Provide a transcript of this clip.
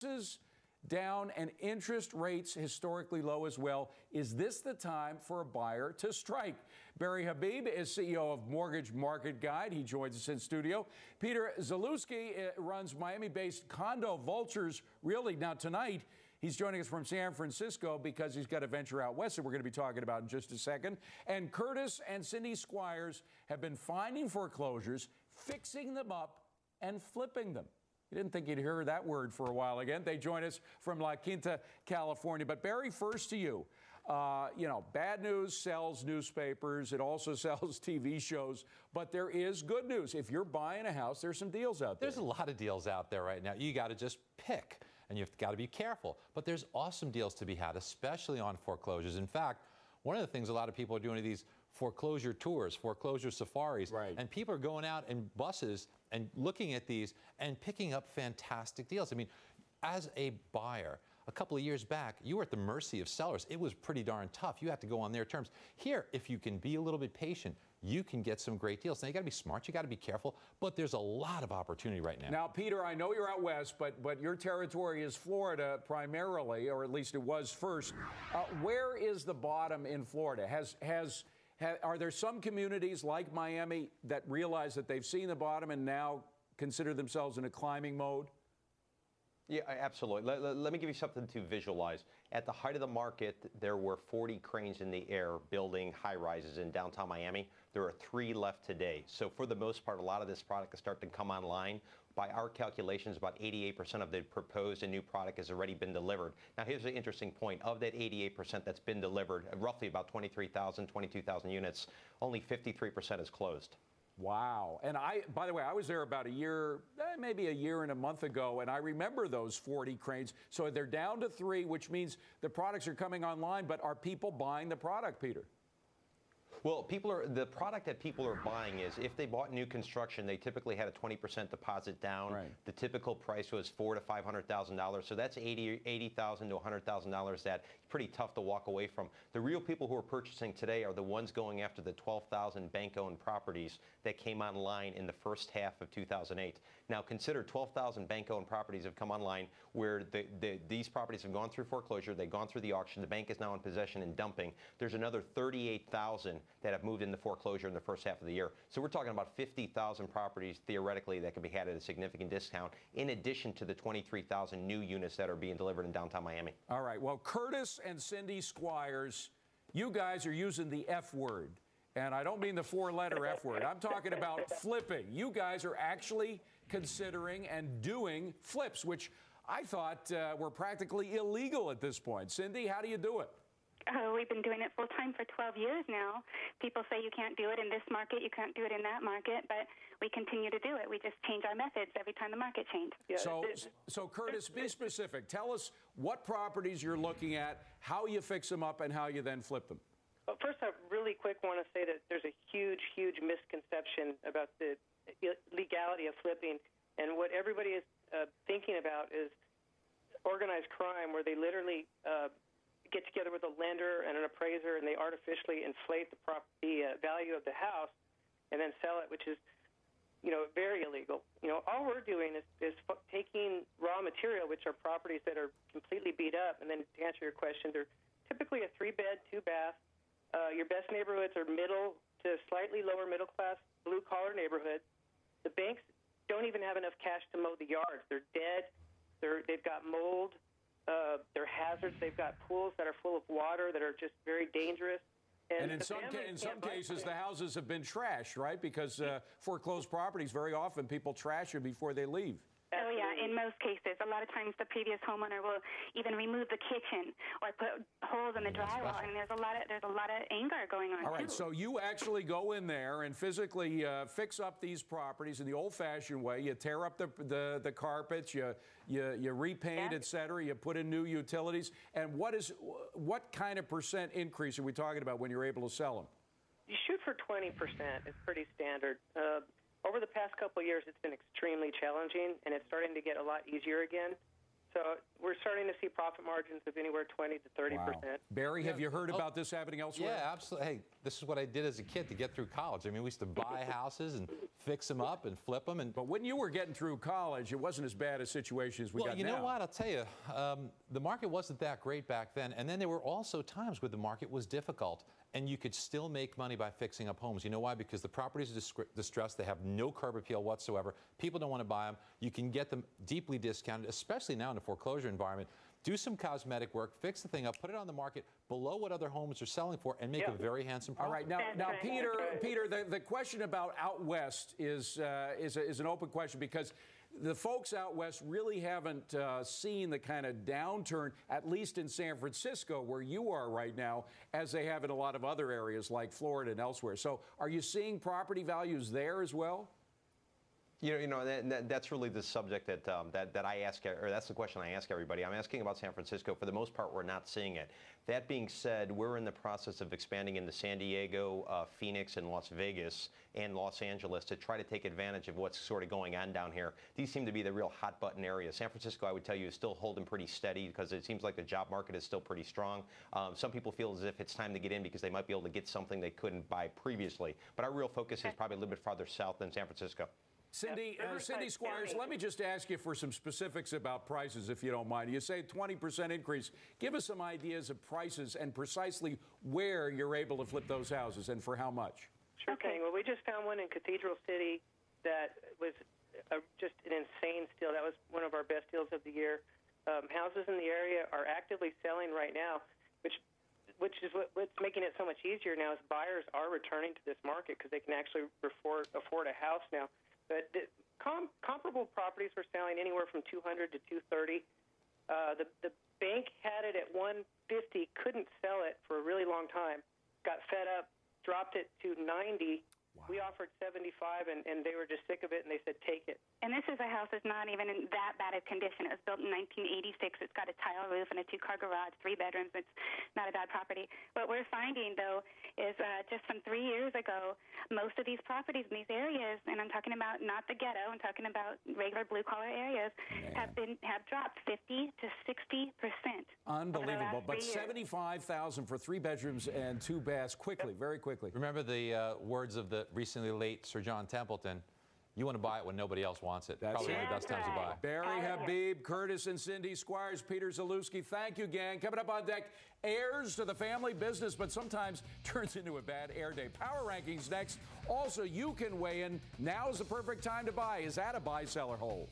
Prices down and interest rates historically low as well. Is this the time for a buyer to strike? Barry Habib is CEO of Mortgage Market Guide. He joins us in studio. Peter Zalewski runs Miami-based Condo Vultures Realty. Now tonight, he's joining us from San Francisco because he's got a venture out west that we're going to be talking about in just a second. And Kurtis and Cindy Squyres have been finding foreclosures, fixing them up, and flipping them. You didn't think you'd hear that word for a while again. They join us from La Quinta, California. But Barry, first to you. Bad news sells newspapers. It also sells TV shows. But there is good news. If you're buying a house, there's some deals out there. There's a lot of deals out there right now. You got to just pick, and you've got to be careful. But there's awesome deals to be had, especially on foreclosures. In fact, one of the things a lot of people are doing are these foreclosure tours, foreclosure safaris, and people are going out in buses and looking at these and picking up fantastic deals. I mean, as a buyer, a couple of years back, you were at the mercy of sellers. It was pretty darn tough. You had to go on their terms. Here, if you can be a little bit patient, you can get some great deals. Now, you got to be smart. You got to be careful. But there's a lot of opportunity right now. Now, Peter, I know you're out west, but your territory is Florida primarily, or at least it was first. Where is the bottom in Florida? Are there some communities like Miami that realize that they've seen the bottom and now consider themselves in a climbing mode? Yeah, absolutely. Let me give you something to visualize. At the height of the market, there were 40 cranes in the air building high-rises in downtown Miami. There are 3 left today. So for the most part, a lot of this product is starting to come online. By our calculations, about 88% of the proposed and new product has already been delivered. Now, here's the interesting point. Of that 88% that's been delivered, roughly about 23,000, 22,000 units, only 53% is closed. Wow. And by the way, I was there about a year, maybe a year and a month ago, and I remember those 40 cranes. So they're down to 3, which means the products are coming online, but are people buying the product, Peter? Well, the product that people are buying is, if they bought new construction, they typically had a 20% deposit down. Right. The typical price was $400,000 to $500,000. So that's $80,000 to $100,000 that's pretty tough to walk away from. The real people who are purchasing today are the ones going after the 12,000 bank-owned properties that came online in the first half of 2008. Now, consider 12,000 bank-owned properties have come online where these properties have gone through foreclosure, they've gone through the auction, the bank is now in possession and dumping. There's another 38,000 that have moved into foreclosure in the first half of the year. So we're talking about 50,000 properties, theoretically, that can be had at a significant discount, in addition to the 23,000 new units that are being delivered in downtown Miami. All right. Well, Kurtis and Cindy Squyres, you guys are using the F word. And I don't mean the 4-letter F word. I'm talking about flipping. You guys are actually considering and doing flips, which I thought were practically illegal at this point. Cindy, how do you do it? We've been doing it full time for 12 years now. People say you can't do it in this market, you can't do it in that market, but we continue to do it. We just change our methods every time the market changes. Yeah. So Kurtis, be specific. Tell us what properties you're looking at, how you fix them up, and how you then flip them. Well, first, I really quick want to say that there's a huge, huge misconception about the legality of flipping, and what everybody is thinking about is organized crime, where they literally get together with a lender and an appraiser, and they artificially inflate the value of the house and then sell it, which is, very illegal. All we're doing is taking raw material, which are properties that are completely beat up, and then to answer your question, they're typically a 3-bed, 2-bath. Your best neighborhoods are middle to slightly lower middle class, blue-collar neighborhoods. The banks don't even have enough cash to mow the yards. They're dead. They've got mold. They're hazards. They've got pools that are full of water that are just very dangerous. And in some cases, the houses have been trashed, right? Because foreclosed properties, very often people trash them before they leave. Oh, yeah, in most cases. A lot of times the previous homeowner will even remove the kitchen or put holes in the drywall, and there's a lot of anger going on, All right, too. so you actually go in there and physically fix up these properties in the old-fashioned way. You tear up the carpets, you repaint, et cetera, you put in new utilities. And what kind of percent increase are we talking about when you're able to sell them? You shoot for 20%. It's pretty standard. Over the past couple of years, it's been extremely challenging, and it's starting to get a lot easier again. So we're starting to see profit margins of anywhere 20 to 30%. Wow. Barry, have you heard about this happening elsewhere? Yeah, absolutely. Hey, this is what I did as a kid to get through college. I mean, we used to buy houses and fix them up and flip them. But when you were getting through college, it wasn't as bad a situation as we got now. Well, you know what? I'll tell you, the market wasn't that great back then. And then there were also times where the market was difficult, and you could still make money by fixing up homes. You know why? Because the properties are distressed. They have no curb appeal whatsoever. People don't want to buy them. You can get them deeply discounted, especially now in the foreclosure environment. Do some cosmetic work, fix the thing up, put it on the market below what other homes are selling for, and make a very handsome profit. All right, now Peter, the question about out west is an open question, because the folks out west really haven't seen the kind of downturn, at least in San Francisco, where you are right now, as they have in a lot of other areas like Florida and elsewhere. So are you seeing property values there as well? That's really the subject that I ask, or that's the question I ask everybody. I'm asking about San Francisco. For the most part, we're not seeing it. That being said, we're in the process of expanding into San Diego, Phoenix, and Las Vegas, and Los Angeles to try to take advantage of what's sort of going on down here. These seem to be the real hot button areas. San Francisco, I would tell you, is still holding pretty steady because it seems like the job market is still pretty strong. Some people feel as if it's time to get in because they might be able to get something they couldn't buy previously. But our real focus is probably a little bit farther south than San Francisco. Cindy Squyres, let me just ask you for some specifics about prices, if you don't mind. You say 20% increase. Give us some ideas of prices and precisely where you're able to flip those houses and for how much. Sure thing. Well, we just found one in Cathedral City that was just an insane steal. That was one of our best deals of the year. Houses in the area are actively selling right now, which is what's making it so much easier now is buyers are returning to this market because they can actually afford a house now. But comparable properties were selling anywhere from $200 to $230. The bank had it at $150, couldn't sell it for a really long time, got fed up, dropped it to $90. Wow. We offered $75, and they were just sick of it, and they said, take it. And this is a house that's not even in that bad of condition. It was built in 1986. It's got a tile roof and a 2-car garage, 3 bedrooms. It's not a bad property. What we're finding, though, is just from 3 years ago, most of these properties in these areas, and I'm talking about not the ghetto, I'm talking about regular blue-collar areas, have dropped 50 to 60%. Unbelievable. But $75,000 for 3 bedrooms and 2 baths quickly, very quickly. Remember the words of the recently late Sir John Templeton: you want to buy it when nobody else wants it. Probably one of the best times to buy. Barry Habib, Kurtis and Cindy Squyres, Peter Zalewski, thank you, gang. Coming up on deck, heirs to the family business, but sometimes turns into a bad air day. Power rankings next. Also, you can weigh in. Now's the perfect time to buy. Is that a buy, sell, or hold?